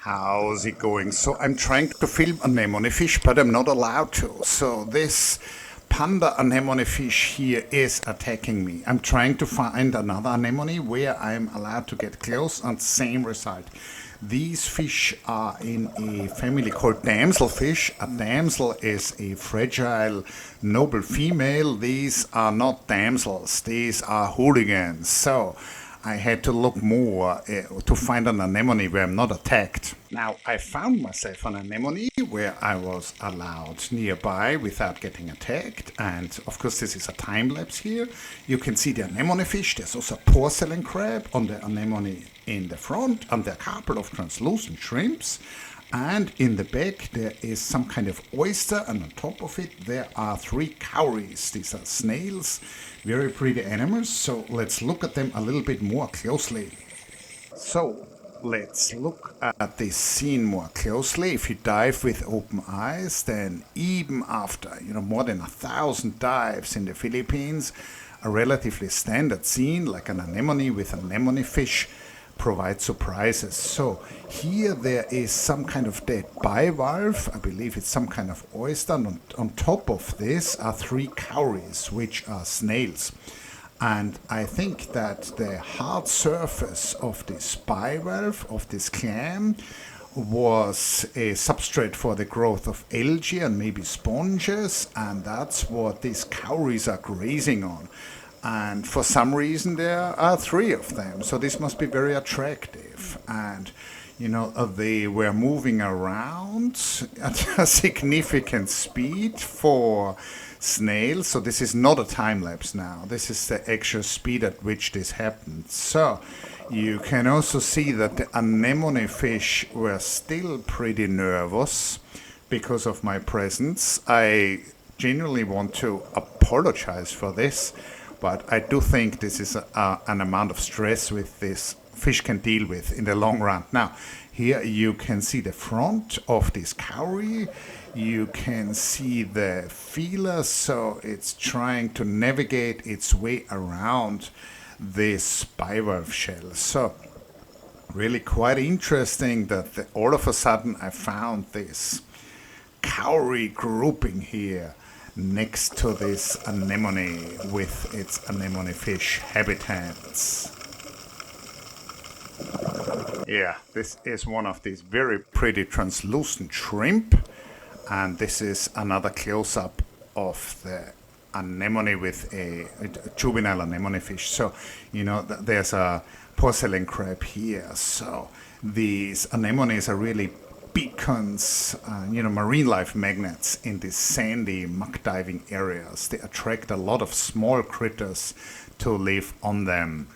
How's it going? So I'm trying to film anemone fish, but I'm not allowed to. So this panda anemone fish here is attacking me. I'm trying to find another anemone where I'm allowed to get close, and same result. These fish are in a family called damselfish. A damsel is a fragile, noble female. These are not damsels, these are hooligans. So I had to look more to find an anemone where I'm not attacked. Now, I found myself an anemone where I was allowed nearby without getting attacked. And of course, this is a time lapse here. You can see the anemone fish. There's also a porcelain crab on the anemone in the front, and there are a couple of translucent shrimps. And in the back there is some kind of oyster, and on top of it there are 3 cowries. These are snails, very pretty animals, so let's look at them a little bit more closely. So let's look at this scene more closely. If you dive with open eyes, then even after more than 1,000 dives in the Philippines, a relatively standard scene like an anemone with anemone fish provide surprises. So here there is some kind of dead bivalve. I believe it's some kind of oyster. And on top of this are 3 cowries, which are snails. And I think that the hard surface of this bivalve, of this clam, was a substrate for the growth of algae and maybe sponges, and that's what these cowries are grazing on. And for some reason there are 3 of them, so this must be very attractive. And they were moving around at a significant speed for snails. So this is not a time lapse now, this is the actual speed at which this happened. So you can also see that the anemone fish were still pretty nervous because of my presence. I genuinely want to apologize for this, but I do think this is an amount of stress with this fish can deal with in the long run. Now, here you can see the front of this cowrie. You can see the feeler, so it's trying to navigate its way around this bivalve shell. So, really quite interesting that all of a sudden I found this cowrie grouping here next to this anemone with its anemone fish habitats. Yeah, this is one of these very pretty translucent shrimp, and this is another close-up of the anemone with a juvenile anemone fish. So, there's a porcelain crab here. So these anemones are really beacons, marine life magnets in these sandy muck diving areas. They attract a lot of small critters to live on them.